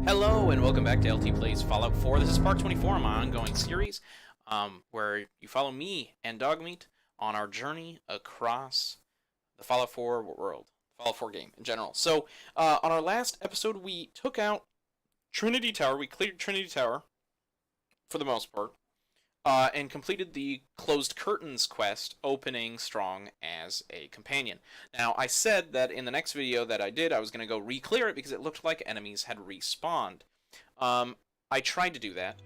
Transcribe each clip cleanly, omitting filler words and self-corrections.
Hello and welcome back to LT Plays Fallout 4. This is part 24 of my ongoing series, where you follow me and Dogmeat on our journey across the Fallout 4 world, Fallout 4 game in general. So, on our last episode, we took out Trinity Tower. We cleared Trinity Tower, for the most part, and completed the Closed Curtains quest, opening Strong as a companion. Now, I said that in the next video that I did, I was going to go re-clear it because it looked like enemies had respawned. I tried to do that,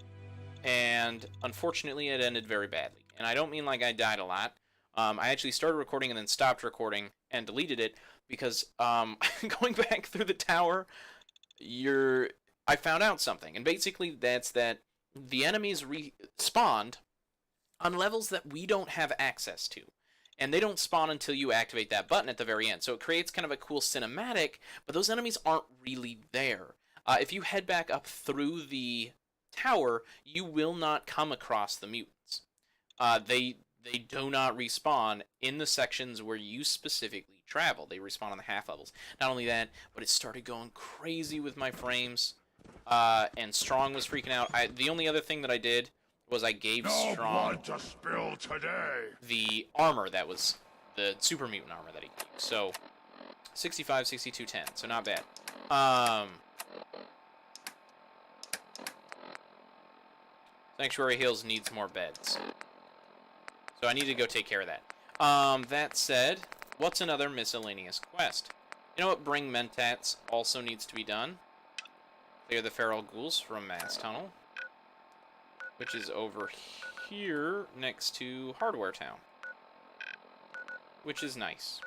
and unfortunately it ended very badly. And I don't mean like I died a lot. I actually started recording and then stopped recording and deleted it because going back through the tower, I found out something. And basically that's that the enemies respawned on levels that we don't have access to. And they don't spawn until you activate that button at the very end. So it creates kind of a cool cinematic, but those enemies aren't really there. If you head back up through the tower, you will not come across the mutants. They do not respawn in the sections where you specifically travel. They respawn on the half levels. Not only that, but it started going crazy with my frames. And Strong was freaking out. The only other thing that I did was I gave Strong blood to spill today. the armor that was the super mutant armor that he used. So 65, 62, 10. So not bad. Sanctuary Hills needs more beds. So I need to go take care of that. That said, what's another miscellaneous quest? You know what? Bring Mentats also needs to be done. Clear the feral ghouls from Mass Tunnel, which is over here next to Hardware Town, which is nice.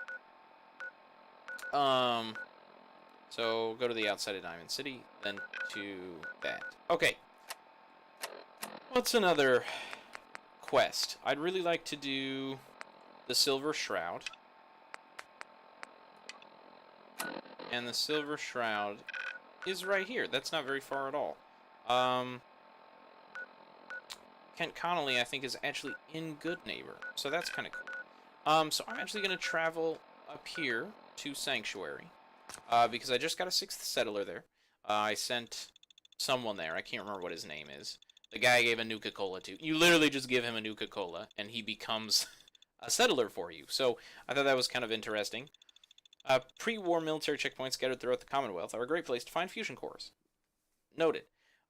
So go to the outside of Diamond City, then to that. Okay. What's another quest? I'd really like to do the Silver Shroud. And the Silver Shroud is right here. That's not very far at all. Kent Connolly, I think, is actually in Good Neighbor, so that's kind of cool. So I'm actually going to travel up here to Sanctuary, because I just got a 6th settler there. I sent someone there. I can't remember what his name is. The guy I gave a Nuka-Cola to. You literally just give him a Nuka-Cola, and he becomes a settler for you. So I thought that was kind of interesting. Pre-war military checkpoints scattered throughout the Commonwealth are a great place to find fusion cores. Noted.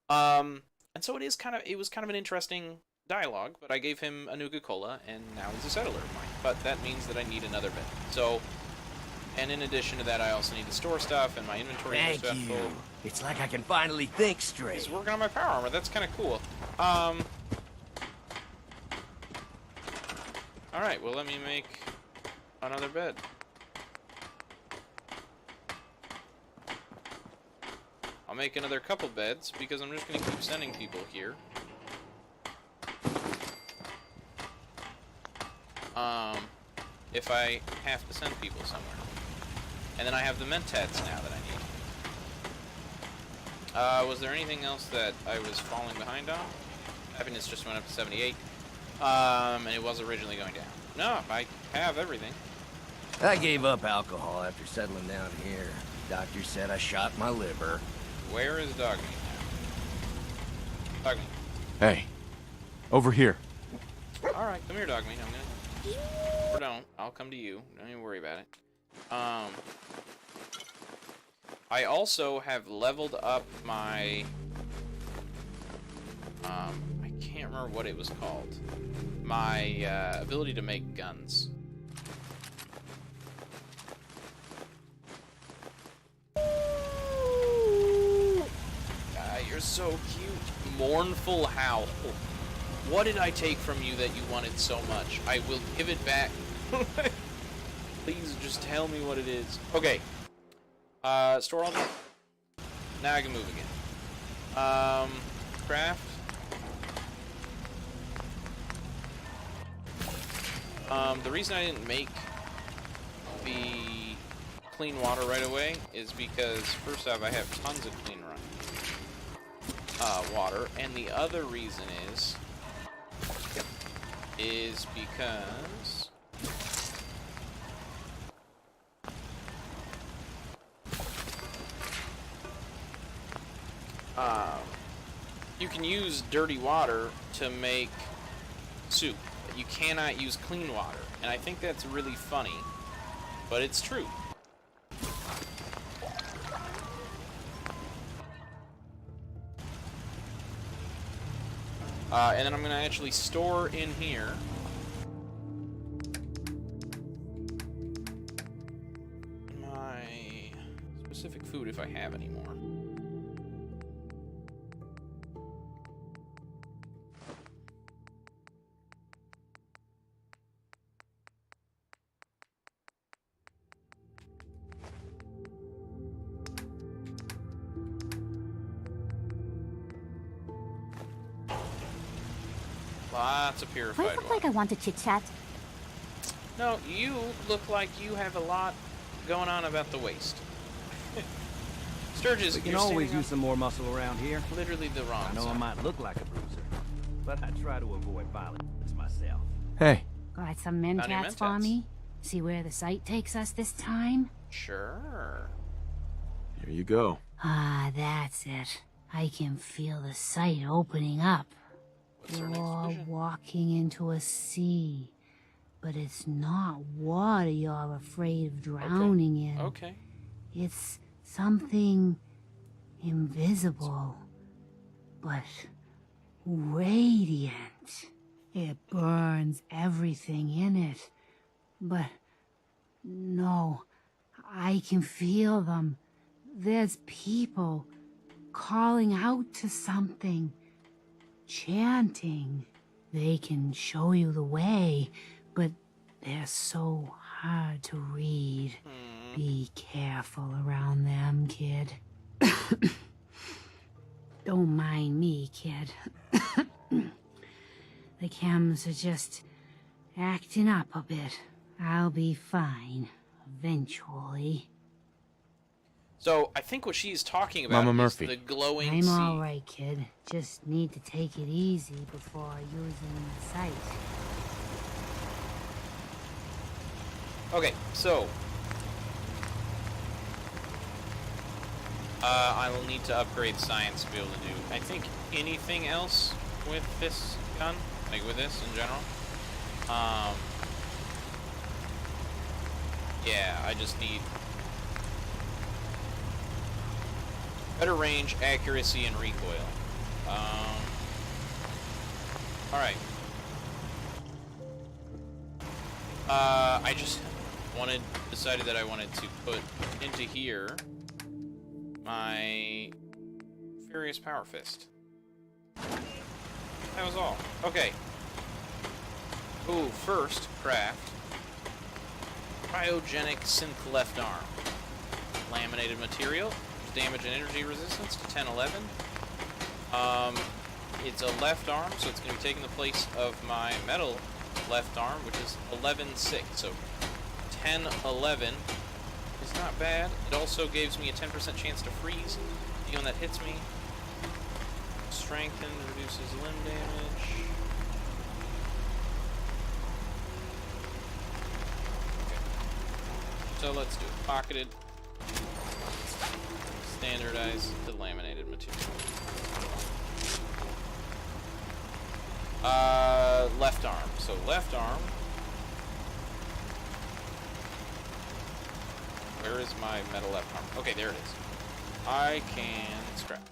And so it was kind of an interesting dialogue, but I gave him a Nuka-Cola, and now he's a settler of mine. But that means that I need another bed. So, and in addition to that, I also need to store stuff, and my inventory is Thank you. full. It's like I can finally think straight. He's working on my power armor. That's kind of cool. Alright, well, let me make another bed. I'll make another couple beds, because I'm just going to keep sending people here. If I have to send people somewhere. And then I have the Mentats now that I need. Was there anything else that I was falling behind on? Happiness just went up to 78. And it was originally going down. No, I have everything. I gave up alcohol after settling down here. Doctor said I shot my liver. Where is Dogmeat now? Dogmeat. Hey, over here. Alright, come here, Dogmeat. I'm gonna... Or don't. I'll come to you. Don't even worry about it. I also have leveled up my... I can't remember what it was called. My ability to make guns. You're so cute. Mournful Howl. What did I take from you that you wanted so much? I will give it back. Please just tell me what it is. Okay. Store all that. Now I can move again. Craft. The reason I didn't make the clean water right away is because, first off, I have tons of clean water, and the other reason is because you can use dirty water to make soup. You cannot use clean water. And I think that's really funny, but it's true. And then I'm going to actually store in here my specific food if I have any more. Lots of Do purified I look water. like I want to chit-chat? No, you look like you have a lot going on about the waist. Sturgis, We can you're always standing use some more muscle around here. on literally the wrong I know I side. might look like a bruiser, but I try to avoid violence myself. Hey, Got some Found your mentats for mentats. me? See where the site takes us this time? Sure. here you go. Ah, that's it. I can feel the site opening up. What's our next You're vision? walking into a sea, but it's not water you're afraid of drowning in. Okay. It's something invisible, but radiant. It burns everything in it. But no, I can feel them. There's people calling out to something, chanting. They can show you the way, but they're so hard to read. Be careful around them, kid. Don't mind me, kid. The chems are just acting up a bit. I'll be fine, eventually. So I think what she's talking about Mama is Murphy. the glowing I'm sea. alright, kid. Just need to take it easy before using the site. Okay, so I will need to upgrade science to be able to do, I think, anything else with this gun, like with this in general. Yeah, I just need better range, accuracy, and recoil. Alright. I just decided that I wanted to put into here my Furious Power Fist. That was all. Okay. Ooh, first, craft. Cryogenic synth left arm. Laminated material. Damage and energy resistance to 1011. It's a left arm, so it's going to be taking the place of my metal left arm, which is 11.6. So 1011 is not bad. It also gives me a 10% chance to freeze anyone that hits me. Strengthened, reduces limb damage. Okay. So let's do it. Pocketed. Standardized the laminated material. Left arm. So left arm. Where is my metal left arm? Okay, there it is. I can scrap.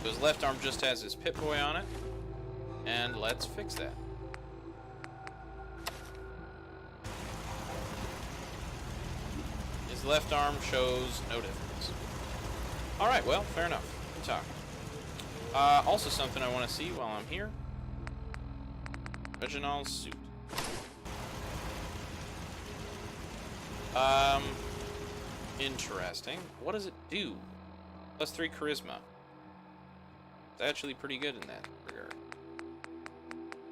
So his left arm just has his Pip-Boy on it. And let's fix that. His left arm shows no difference. Alright, well, fair enough. Good talk. Also something I want to see while I'm here. Reginald's suit. Interesting. What does it do? +3 charisma. It's actually pretty good in that regard.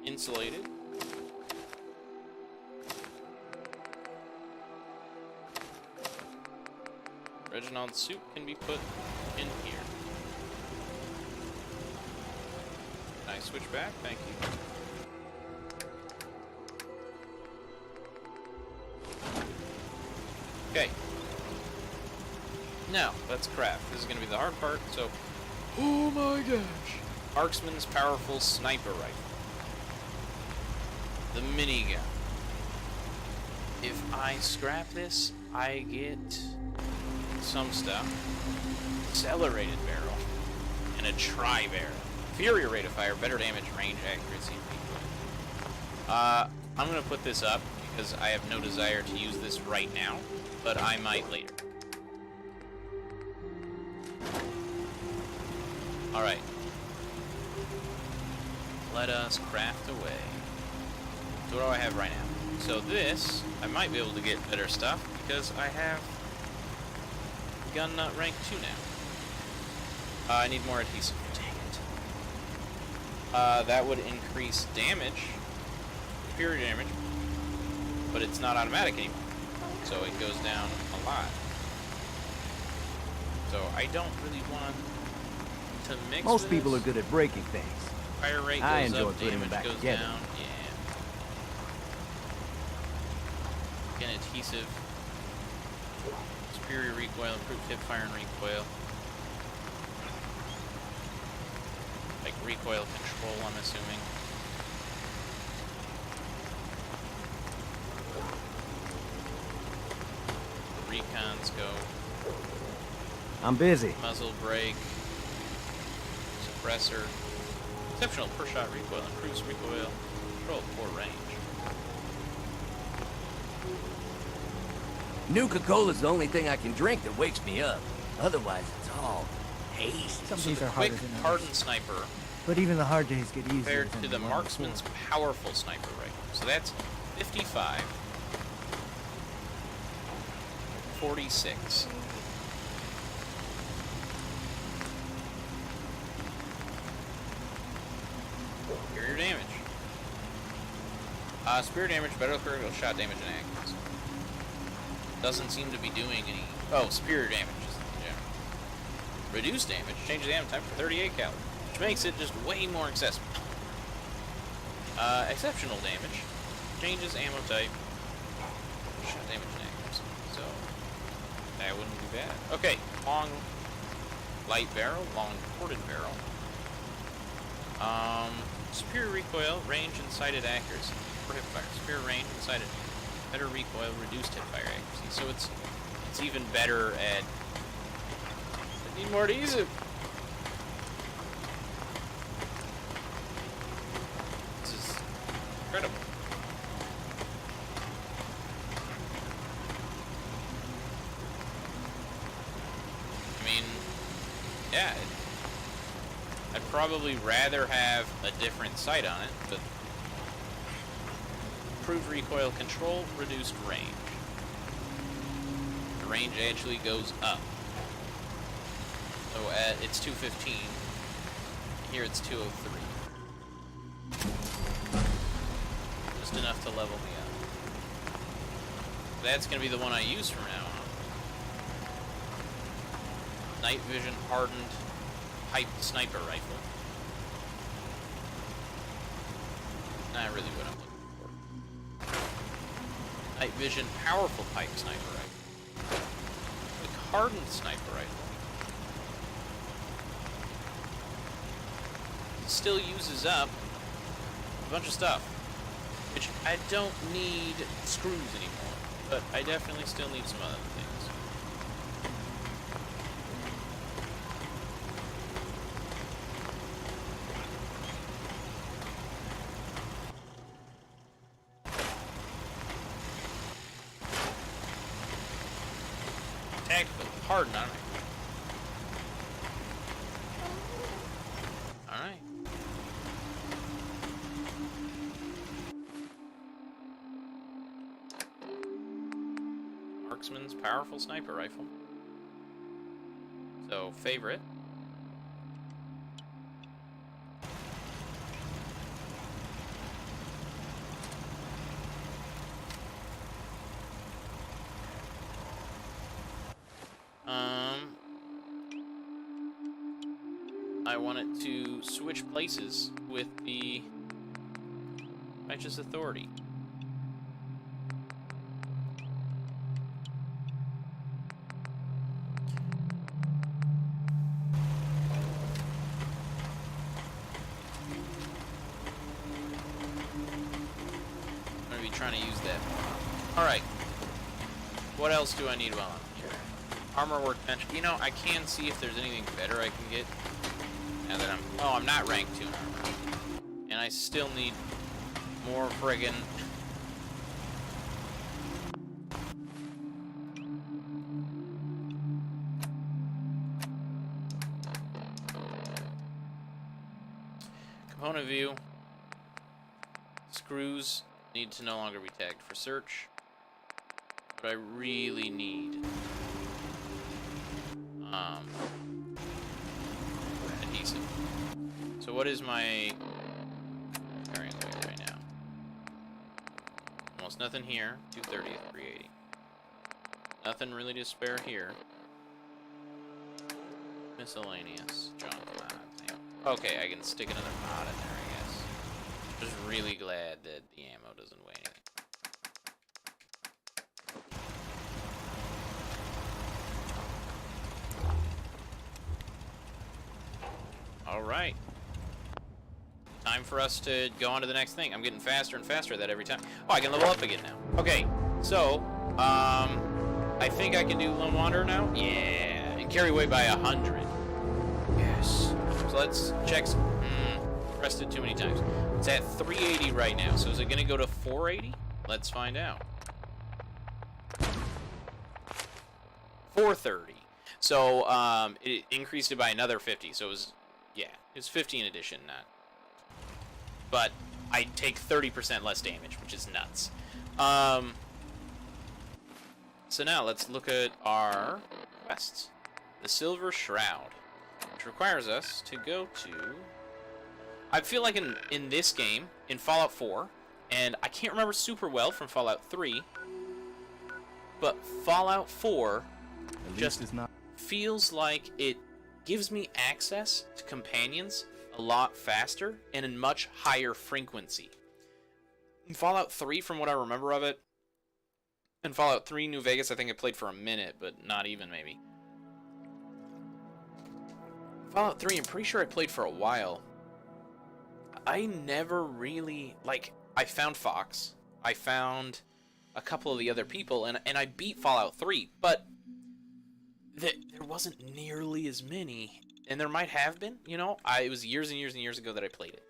Insulated. Reginald's suit can be put in here. Nice switchback, thank you. Okay. Now, let's craft. This is going to be the hard part, so... Oh my gosh! Marksman's powerful sniper rifle. The minigun. If I scrap this, I get some stuff. Accelerated barrel. And a tri-barrel. Inferior rate of fire, better damage, range, accuracy, and recoil. I'm going to put this up because I have no desire to use this right now, but I might later. Alright. Let us craft away. So what do I have right now? So this, I might be able to get better stuff because I have gun nut rank 2 now. I need more adhesive. Dang it. That would increase damage, superior damage, but it's not automatic anymore. So it goes down a lot. So I don't really want to mix Most people are this. good at breaking things. Fire rate I goes enjoy up, putting them damage back goes together. down. Yeah. Again, adhesive. Superior recoil, improved hip fire and recoil. Like recoil control, I'm assuming. Recons go. I'm busy. Muzzle brake. Suppressor. Exceptional per shot recoil, improves recoil, control for range. Nuka-Cola's the only thing I can drink that wakes me up. Otherwise, it's all hazy. Some So days the are quick harder than others. hardened sniper But even the hard days get easier. compared than to the one marksman's before. powerful sniper rifle. So that's 55. 46. Superior damage. Superior damage, better critical shot damage and accuracy. Doesn't seem to be doing any... Oh, superior damage is the general. Reduced damage, changes the ammo type for 38 caliber, which makes it just way more accessible. Exceptional damage, changes ammo type, shot damage and accuracy. So, that wouldn't be bad. Okay, long light barrel, long ported barrel. Superior recoil, range, and sighted accuracy for hip fire. Superior range and sighted. Better recoil, reduced hip fire accuracy. So it's even better at. I need more adhesive. This is incredible. I mean, yeah. I'd probably rather have a different sight on it, but improved recoil control, reduced range. The range actually goes up. So it's 215. Here it's 203. Just enough to level me up. That's going to be the one I use from now on. Night vision hardened piped sniper rifle. Not really what I'm looking for. Night vision powerful piped sniper rifle. The hardened sniper rifle still uses up a bunch of stuff, which I don't need screws anymore, but I definitely still need some other things. Tactical, hardened, alright. Alright. Marksman's powerful sniper rifle. So, favorite. I want it to switch places with the Righteous Authority. trying to use that more. Alright. What else do I need while I'm here? Armor workbench. You know, I can see if there's anything better I can get. Now that I'm... Oh, I'm not rank 2 in armor. And I still need more friggin... Component view. Screws need to no longer be tagged for search. But I really need adhesive. So what is my carrying weight right now? Almost nothing here. 230 at 380. Nothing really to spare here. Miscellaneous junk mods. Okay, I can stick another mod in there, I guess. Just really glad that the ammo doesn't weigh anything. Alright. Time for us to go on to the next thing. I'm getting faster and faster at that every time. Oh, I can level up again now. Okay, so, I think I can do Lone Wanderer now? Yeah, and carry weight by 100. Yes. So let's check. Pressed it too many times. It's at 380 right now, so is it going to go to 480? Let's find out. 430. So, it increased it by another 50, so it was, yeah, it was 50 in addition, not. But I take 30% less damage, which is nuts. So now let's look at our quests. The Silver Shroud, which requires us to go to... I feel like in this game, in Fallout 4, and I can't remember super well from Fallout 3, but Fallout 4 just feels like it gives me access to companions a lot faster and in much higher frequency. In Fallout 3, from what I remember of it, in Fallout 3 New Vegas, I think I played for a minute, but not even, maybe. Fallout 3, I'm pretty sure I played for a while. I never really, like, I found Fox, I found a couple of the other people, and I beat Fallout 3, but there wasn't nearly as many, and there might have been, you know, it was years and years and years ago that I played it,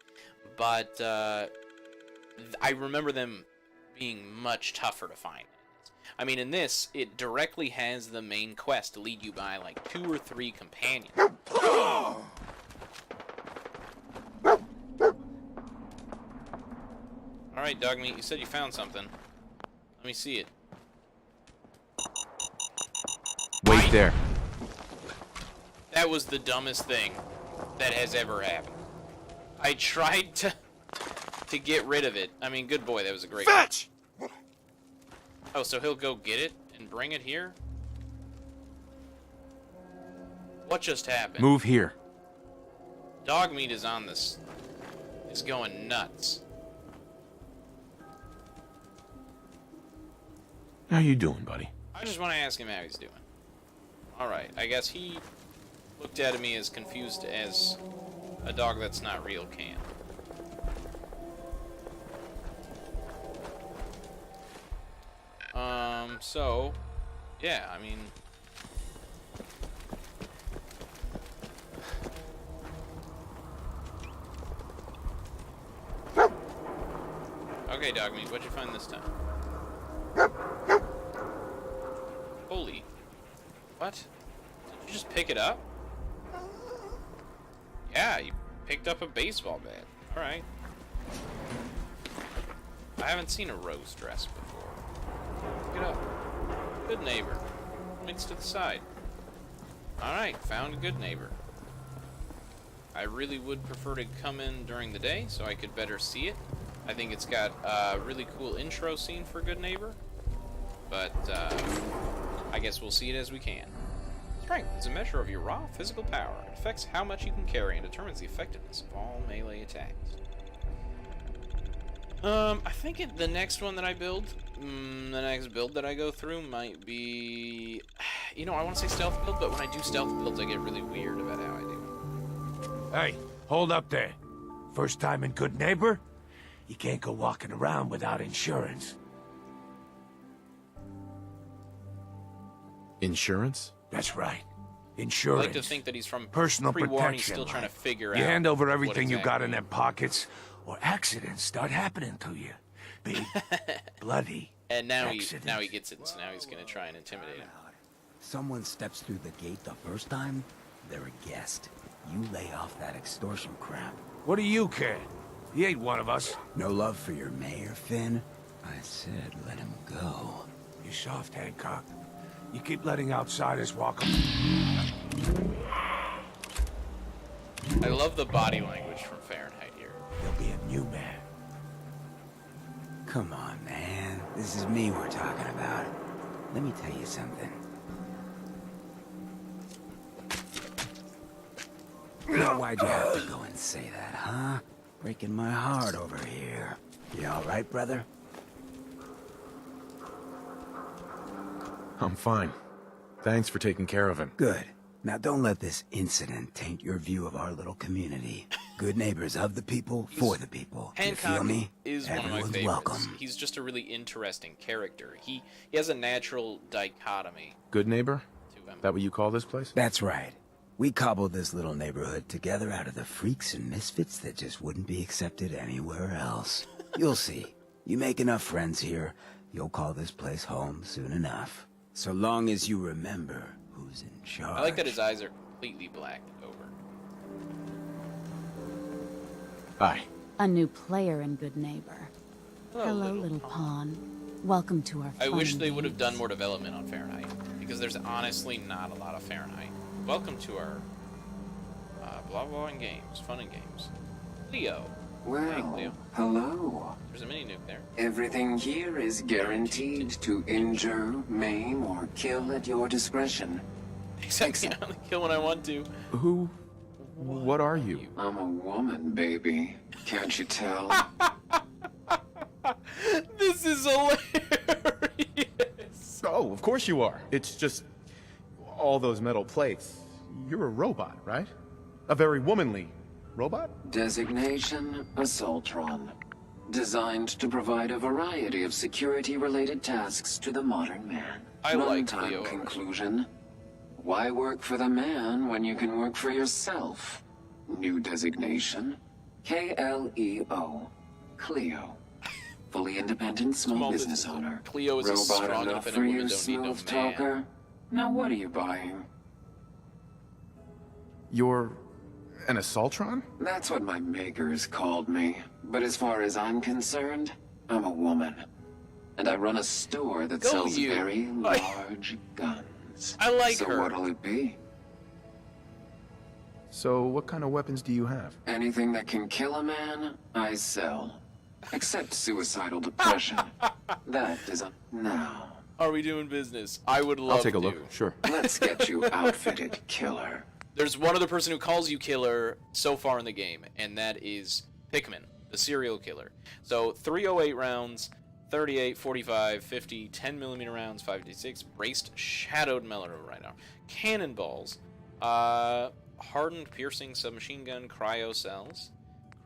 but I remember them being much tougher to find. I mean, in this, it directly has the main quest to lead you by, like, 2 or 3 companions. Alright, Dogmeat, you said you found something. Let me see it. Wait there. That was the dumbest thing that has ever happened. I tried to get rid of it. I mean, good boy, that was a great Fetch! one. Oh, so he'll go get it and bring it here? What just happened? Move here. Dogmeat is on this. Is going nuts. How you doing, buddy? I just want to ask him how he's doing. Alright, I guess he looked at me as confused as a dog that's not real can. So, yeah, I mean... Okay, Dogmeat, what'd you find this time? Holy... What? Did you just pick it up? Yeah, you picked up a baseball bat. Alright. I haven't seen a rose dress before. Pick it up. Good neighbor. Mixed to the side. Alright, found a good neighbor. I really would prefer to come in during the day so I could better see it. I think it's got a really cool intro scene for Good Neighbor. But, I guess we'll see it as we can. Strength is a measure of your raw physical power. It affects how much you can carry and determines the effectiveness of all melee attacks. I think the next one that I build, the next build that I go through might be... You know, I want to say stealth build, but when I do stealth builds, I get really weird about how I do it. Hey, hold up there. First time in Good Neighbor? You can't go walking around without insurance. Insurance? That's right. I Insurance. like to think that he's from Personal pre-war and he's protection. still trying to figure You out. hand over what everything you got in exactly- them pockets, or accidents start happening to you. Big, bloody. And now accidents. he gets it. So now he's gonna try and intimidate him. Someone steps through the gate the first time, they're a guest. You lay off that extortion crap. What do you care? He ain't one of us. No love for your mayor, Finn? I said let him go. You soft, Hancock. You keep letting outsiders walk up. I love the body language from Fahrenheit here. He'll be a new man. Come on, man. This is me we're talking about. Let me tell you something. Now, why'd you have to go and say that, huh? Breaking my heart over here. You all right, brother? I'm fine. Thanks for taking care of him. Good. Now, don't let this incident taint your view of our little community. Good neighbors of the people, for the people. You feel Hancock me? is one of my Everyone's favorites. welcome. He's just a really interesting character. He has a natural dichotomy Good neighbor? to him. That what you call this place? That's right. We cobbled this little neighborhood together out of the freaks and misfits that just wouldn't be accepted anywhere else. You'll see. You make enough friends here, you'll call this place home soon enough. So long as you remember who's in charge. I like that his eyes are completely blacked over. Hi. A new player and good neighbor. Hello, little pawn. Welcome to our I fun wish they would have games. done more development on Fahrenheit, because there's honestly not a lot of Fahrenheit. Welcome to our blah blah and games, fun and games. Leo. Hey, Well, Leo. hello. There's a mini nuke there. Everything here is guaranteed to injure, maim, or kill at your discretion. Except I only kill when I want to. Who? What are you? I'm a woman, baby. Can't you tell? This is hilarious. Oh, of course you are. It's just all those metal plates. You're a robot, right? A very womanly robot? Designation, Assaultron. Designed to provide a variety of security-related tasks to the modern man. I like Runtime Leo. conclusion. Why work for the man when you can work for yourself? New designation, KLEO. Cleo. Fully independent small business owner. Cleo is a Robot strong, enough independent for woman. you, Don't need no smooth man. talker? Now what are you buying? You're an Assaultron? That's what my makers called me. But as far as I'm concerned, I'm a woman. And I run a store that Go sells you. very I- large guns. I like so her. what'll it be? So what kind of weapons do you have? Anything that can kill a man, I sell. Except suicidal depression. That is a now. Are we doing business? I would love I'll take a to. look. Sure. Let's get you outfitted, killer. There's one other person who calls you killer so far in the game, and that is Pikmin, the serial killer. So 308 rounds, 38, 45, 50, 10mm rounds, 5d6, braced shadowed mellow right now, cannonballs, hardened piercing submachine gun, cryo cells,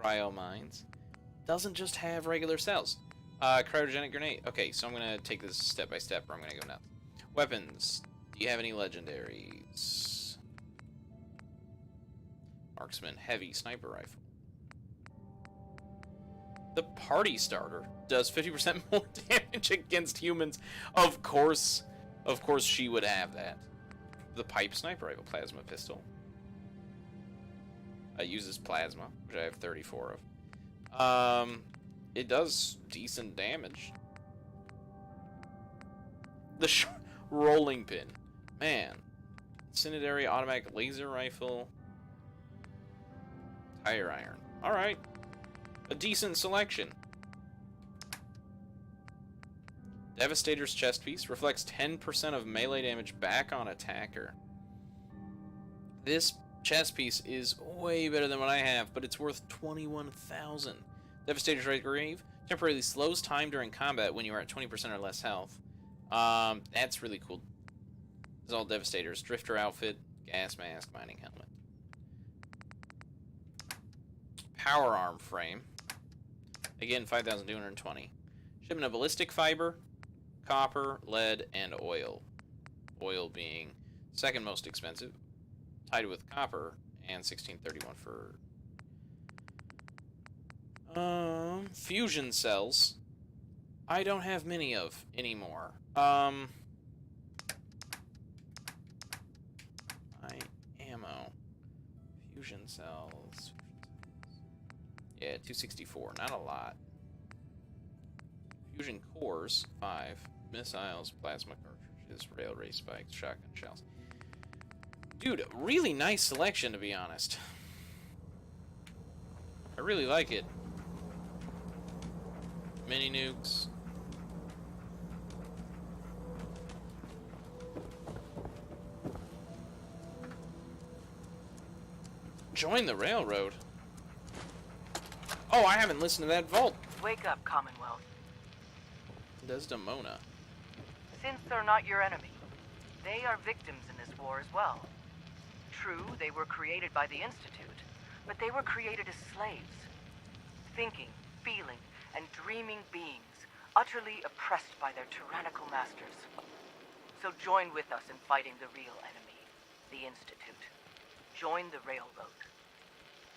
cryo mines. Doesn't just have regular cells. Cryogenic grenade. Okay, so I'm gonna take this step by step, or I'm gonna go nuts. Weapons. Do you have any legendaries? Marksman, heavy sniper rifle. The party starter does 50% more damage against humans. Of course she would have that. The pipe sniper rifle, plasma pistol. Uses plasma, which I have 34 of. It does decent damage. The rolling pin, man. Incendiary automatic laser rifle. Tire iron. All right, a decent selection. Devastator's chest piece reflects 10% of melee damage back on attacker. This chest piece is way better than what I have, but it's worth 21,000. Devastator's Right Grave temporarily slows time during combat when you are at 20% or less health. That's really cool. This is all Devastators. Drifter outfit, gas mask, mining helmet. Power arm frame. Again, 5,220. Shipment of ballistic fiber, copper, lead, and oil. oil being second most expensive, tied with copper, and 1631 for fusion cells. I don't have many of anymore. Ammo. Fusion cells. Yeah, 264. Not a lot. Fusion cores, 5. Missiles, plasma cartridges, railway spikes, shotgun shells. Dude, really nice selection, to be honest. I really like it. Mini nukes. Join the railroad. Oh, I haven't listened to that vault. Wake up, Commonwealth. Desdemona. Since they're not your enemy, they are victims in this war as well. True, they were created by the Institute, but they were created as slaves. Thinking, feeling, and dreaming beings, utterly oppressed by their tyrannical masters. So join with us in fighting the real enemy, the Institute. Join the railroad.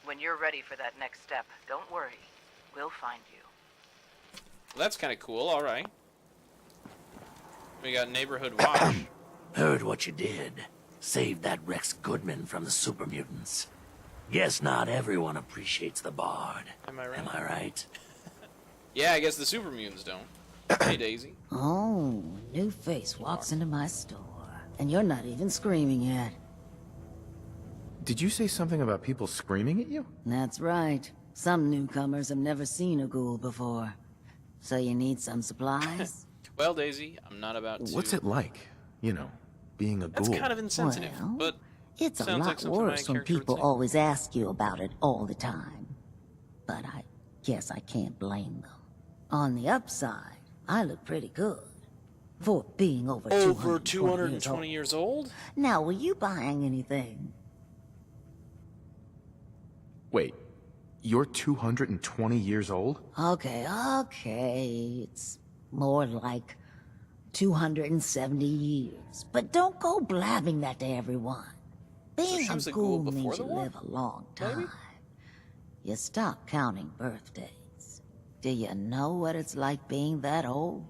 When you're ready for that next step, don't worry. We'll find you. Well, that's kind of cool, alright. We got Neighborhood Watch. Heard what you did. Saved that Rex Goodman from the super mutants. Guess not everyone appreciates the Bard. Am I right? Am I right? Yeah, I guess the super mutants don't. Hey, Daisy. Oh, new face walks into my store. And you're not even screaming yet. Did you say something about people screaming at you? That's right. Some newcomers have never seen a ghoul before. So you need some supplies? Well, Daisy, I'm not about to... What's it like, you know, being a ghoul? That's kind of insensitive, Well, but... It's a sounds lot like something my worse when character would people say. always ask you about it all the time. But I guess I can't blame them. On the upside, I look pretty good. For being over 220 years old? Now, were you buying anything? Wait, you're 220 years old? Okay. It's more like 270 years. But don't go blabbing that to everyone. Being she was a a ghoul ghoul before means the you war? live a long time. Maybe? You stop counting birthdays. Do you know what it's like being that old?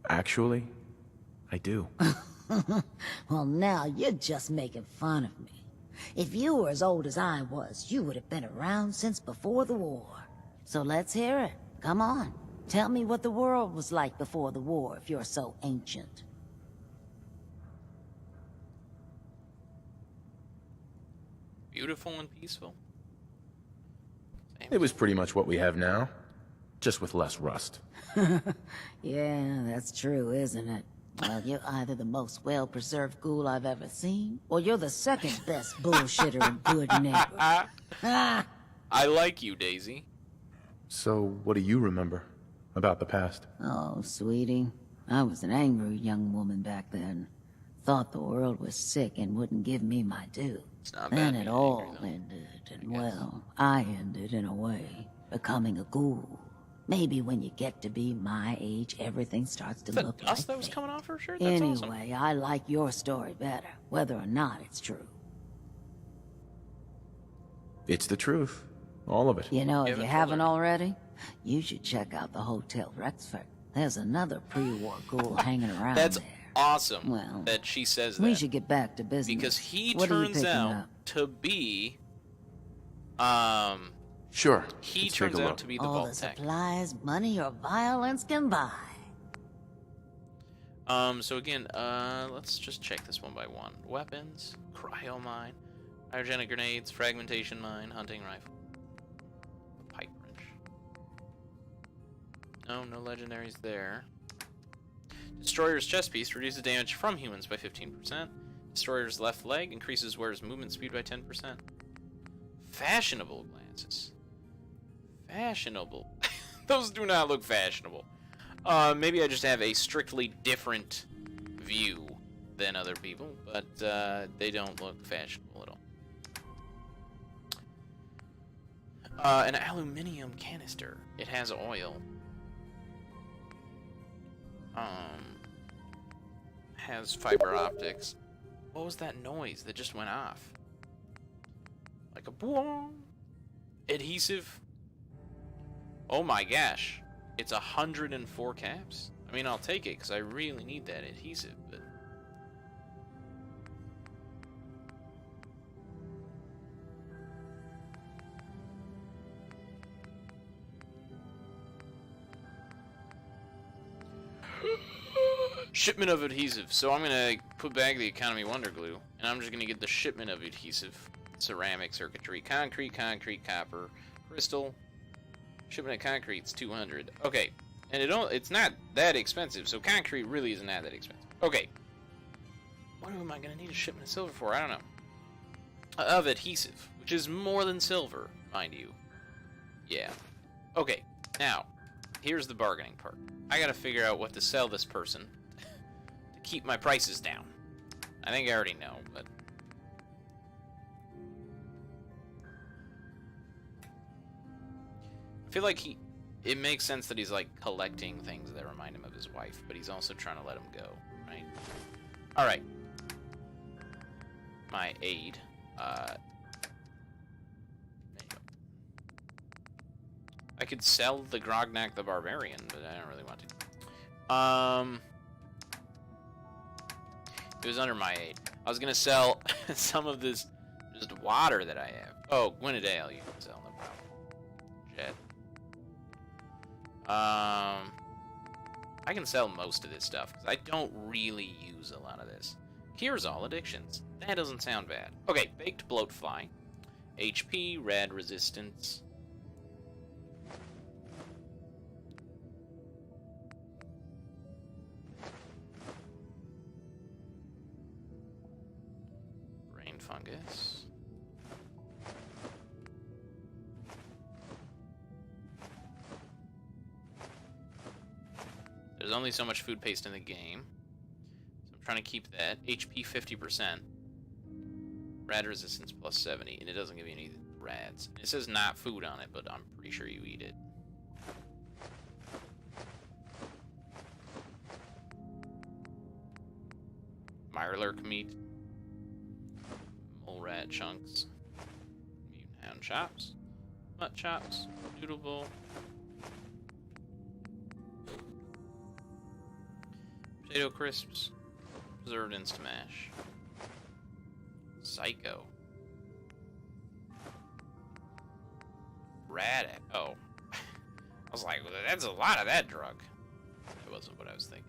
Actually, I do. Well, now you're just making fun of me. If you were as old as I was, you would have been around since before the war. So let's hear it. Come on. Tell me what the world was like before the war if you're so ancient. Beautiful and peaceful. It was pretty much what we have now, just with less rust. Yeah, that's true, isn't it? Well, you're either the most well-preserved ghoul I've ever seen, or you're the second best bullshitter and good neighbor. I like you, Daisy. So, what do you remember about the past? Oh, sweetie, I was an angry young woman back then. Thought the world was sick and wouldn't give me my due. It's not Then bad it being all angry, though. ended, and well, I ended in a way, becoming a ghoul. Maybe when you get to be my age, everything starts to Is that look us like that was me. coming off her shirt? That's awesome. Anyway, I like your story better, whether or not it's true. It's the truth. All of it. You know, You if you haven't told haven't her. already, you should check out the Hotel Rexford. There's another pre-war ghoul hanging around That's there. awesome Well, that she says We that. should get back to business. Because he What are you turns picking out up? to be... Sure. He Let's turns take a out look. to be the All vault the tech. supplies money or violence can buy. So again, let's just check this one by one. Weapons, cryo mine, cryogenic grenades, fragmentation mine, hunting rifle, pipe wrench. No legendaries there. Destroyer's chest piece reduces damage from humans by 15%. Destroyer's left leg increases wearer's movement speed by 10%. Fashionable glasses. Fashionable. Those do not look fashionable. Maybe I just have a strictly different view than other people, but they don't look fashionable at all. An aluminium canister. It has oil. Has fiber optics. What was that noise that just went off? Like a boom. Adhesive. Oh my gosh. It's 104 caps. I mean, I'll take it because I really need that adhesive, but shipment of adhesive. So I'm gonna put back the economy wonder glue, and I'm just gonna get the shipment of adhesive. Ceramic, circuitry, concrete, copper, crystal. Shipment of concrete's 200. Okay, and it's not that expensive, so concrete really isn't that expensive. Okay, what am I gonna need a shipment of silver for? I don't know. Of adhesive, which is more than silver, mind you. Yeah. Okay, now here's the bargaining part. I gotta figure out what to sell this person to keep my prices down. I think I already know, but I feel like it makes sense that he's like collecting things that remind him of his wife, but he's also trying to let him go, right? Alright. My aide. There you go. I could sell the Grognak the Barbarian, but I don't really want to. It was under my aid. I was gonna sell some of this just water that I have. Oh, Gwynnedale you can sell, no problem. Jet. I can sell most of this stuff because I don't really use a lot of this. Here's all addictions. That doesn't sound bad. Okay, baked bloatfly, HP, rad resistance. Brain fungus. There's only so much food paste in the game, so I'm trying to keep that. HP 50%. Rad resistance plus 70, and it doesn't give you any rads. It says not food on it, but I'm pretty sure you eat it. Mirelurk meat. Mole rat chunks. Mutant hound chops. Mutt chops. Noodle bowl. Potato crisps. Preserved Instamash. Psycho. Radic. Oh. I was like, well, that's a lot of that drug. That wasn't what I was thinking.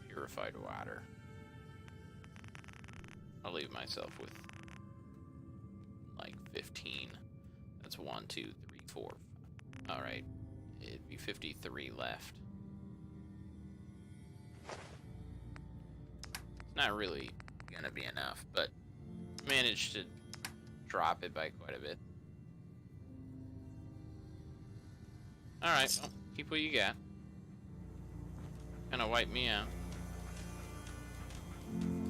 Purified water. I'll leave myself with like 15. That's 1, 2, 3, 4. Alright. It'd be 53 left. It's not really gonna be enough, but managed to drop it by quite a bit. Alright, well, keep what you got. Gonna wipe me out.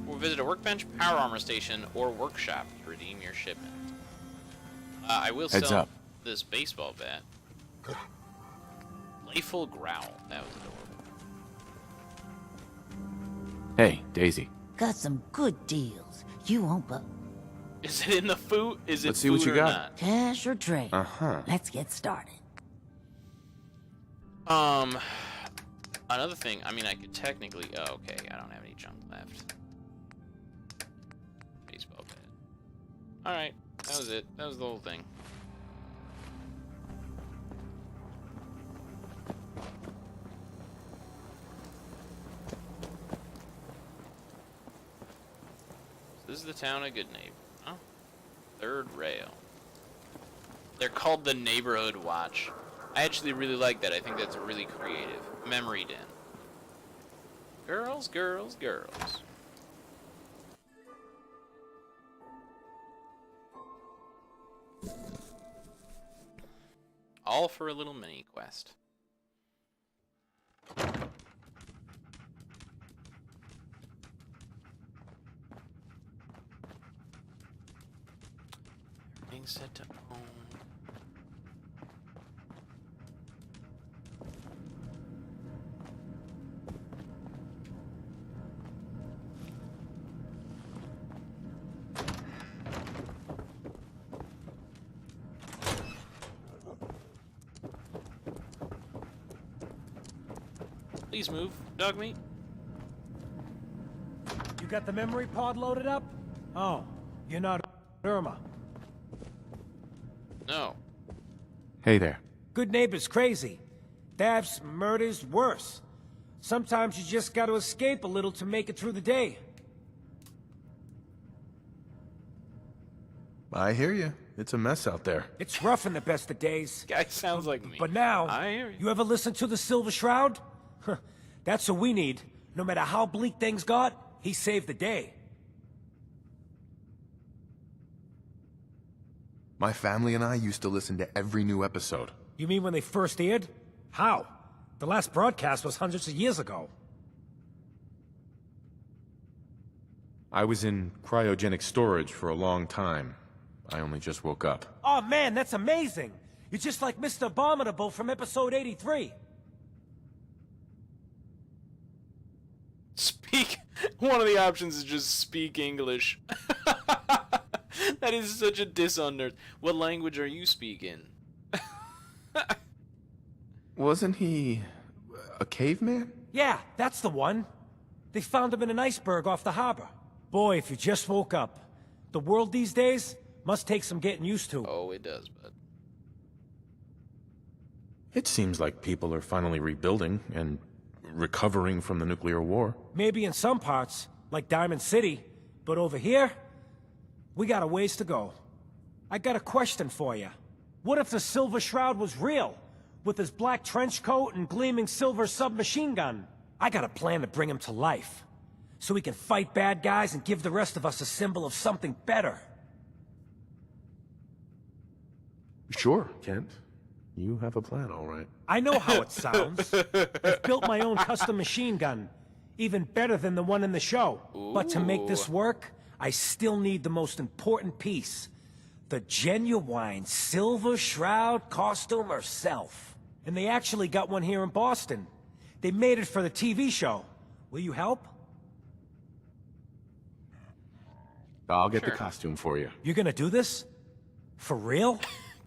Or visit a workbench, power armor station, or workshop to redeem your shipment. I will Heads sell up. this baseball bat. Playful growl. That was adorable. Hey, Daisy. Got some good deals. You won't but Is it in the food? Is it Let's see food what you or got. not? cash or trade. Uh-huh. Let's get started. Another thing, I mean, I could technically... Oh, okay, I don't have any junk left. Baseball bat. Alright, that was it. That was the whole thing. This is the town of Goodneighbor. Oh, third rail. They're called the Neighborhood Watch. I actually really like that. I think that's really creative. Memory Den. Girls, girls, girls. all for a little mini quest. Everything's set to own. Please move, dog meat. You got the memory pod loaded up? Oh, you're not Irma. No. Hey there. Good neighbor's crazy. Thefts, murders, worse. Sometimes you just gotta escape a little to make it through the day. I hear you. It's a mess out there. It's rough in the best of days. Guy sounds like me. But now, I hear you. you ever listen to the Silver Shroud? Huh, that's what we need. No matter how bleak things got, he saved the day. My family and I used to listen to every new episode. You mean when they first aired? How? The last broadcast was hundreds of years ago. I was in cryogenic storage for a long time. I only just woke up. Oh man, that's amazing! You're just like Mr. Abominable from episode 83. Speak. One of the options is just speak English. That is such a diss on nerds. What language are you speaking? Wasn't he a caveman? Yeah, that's the one. They found him in an iceberg off the harbor. Boy, if you just woke up. The world these days must take some getting used to. Oh, it does, bud. It seems like people are finally rebuilding and recovering from the nuclear war. Maybe in some parts, like Diamond City, but over here, we got a ways to go. I got a question for you. What if the Silver Shroud was real? With his black trench coat and gleaming silver submachine gun? I got a plan to bring him to life. So he can fight bad guys and give the rest of us a symbol of something better. Sure, Kent. You have a plan, all right. I know how it sounds. I've built my own custom machine gun. Even better than the one in the show. But to make this work, I still need the most important piece. The genuine Silver Shroud costume herself. And they actually got one here in Boston. They made it for the TV show. Will you help? I'll get the costume for you. You're gonna do this? For real?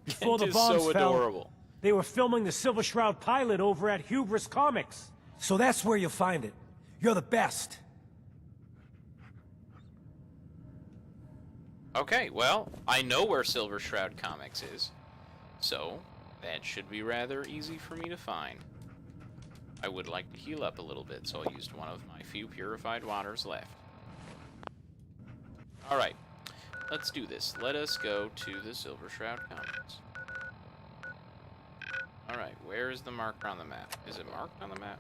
Before the Kent is bombs so fell, adorable. they were filming the Silver Shroud pilot over at Hubris Comics. So that's where you'll find it. You're the best. Okay, well, I know where Silver Shroud Comics is, so that should be rather easy for me to find. I would like to heal up a little bit, so I used one of my few purified waters left. Alright, let's do this. Let us go to the Silver Shroud Comics. Alright, where is the marker on the map? Is it marked on the map?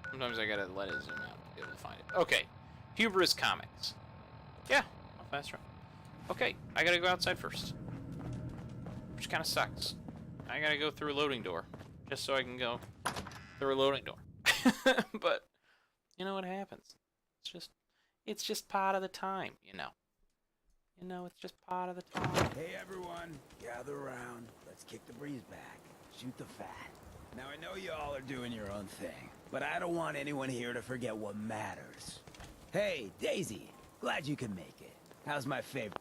Sometimes I gotta let it zoom out to be able to find it. Okay, Hubris Comics. Yeah, I'll fast run. Okay, I gotta go outside first. Which kinda sucks. I gotta go through a loading door. Just so I can go through a loading door. But, you know what happens. It's just part of the time, you know. You know, it's just part of the time. Hey everyone, gather around. Let's kick the breeze back. Shoot the fat. Now I know you all are doing your own thing, but I don't want anyone here to forget what matters. Hey, Daisy, glad you could make it. How's my favorite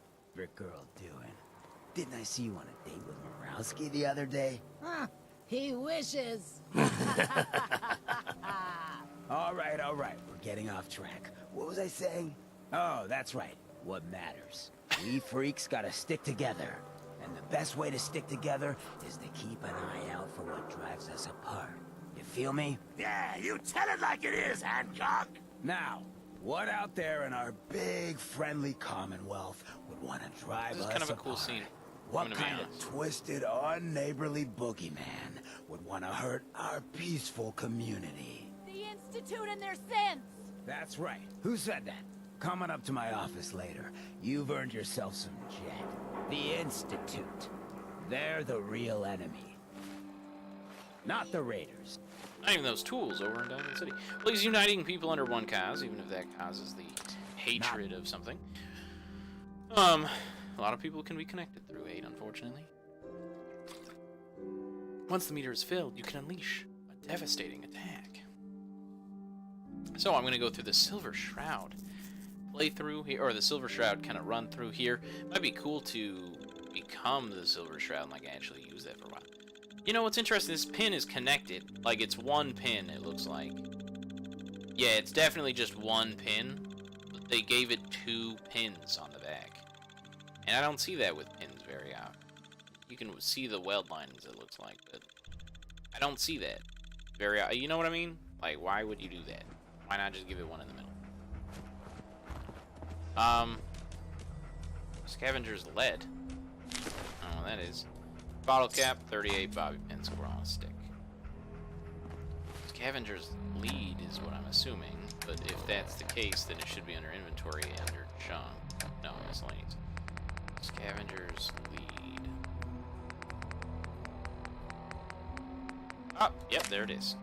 girl doing? Didn't I see you on a date with Morowski the other day? Huh, he wishes. All right, we're getting off track. What was I saying? Oh, that's right, what matters. We freaks gotta stick together. And the best way to stick together is to keep an eye out for what drives us apart. You feel me? Yeah, you tell it like it is, Hancock. Now, what out there in our big, friendly Commonwealth would want to drive us This is kind of a cool apart? scene. What kind of twisted, unneighborly boogeyman would want to hurt our peaceful community? The Institute and their sins! That's right. Who said that? Coming up to my office later. You've earned yourself some jet. The Institute. They're the real enemy. Not the Raiders. Not even those tools over in Diamond City. Well, he's uniting people under one cause, even if that causes the hatred of something. A lot of people can be connected through hate, unfortunately. Once the meter is filled, you can unleash a devastating attack. So I'm going to go through the Silver Shroud playthrough here, or the Silver Shroud kind of run through here. Might be cool to become the Silver Shroud and like actually use that for a while. You know what's interesting? This pin is connected. Like it's one pin, it looks like. Yeah, it's definitely just one pin. But they gave it 2 pins on the back. And I don't see that with pins very often. You can see the weld lines, it looks like, but I don't see that very often. You know what I mean? Like, why would you do that? Why not just give it one in the middle? Scavenger's lead. I don't know what that is. Bottle cap, 38 bobby pin squirrel on a stick. Scavenger's lead is what I'm assuming, but if that's the case, then it should be under inventory under junk. No, miscellaneous. Scavenger's lead. Oh, yep, there it is.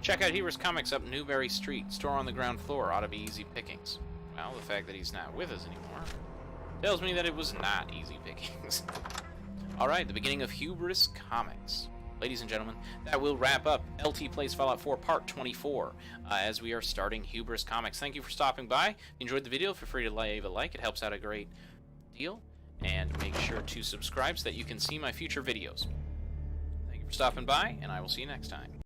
Check out Hubris Comics up Newberry Street. Store on the ground floor. Ought to be easy pickings. Well, the fact that he's not with us anymore tells me that it was not easy pickings. Alright, the beginning of Hubris Comics. Ladies and gentlemen, that will wrap up LT Plays Fallout 4 Part 24 as we are starting Hubris Comics. Thank you for stopping by. If you enjoyed the video, feel free to leave a like. It helps out a great deal. And make sure to subscribe so that you can see my future videos. Thank you for stopping by, and I will see you next time.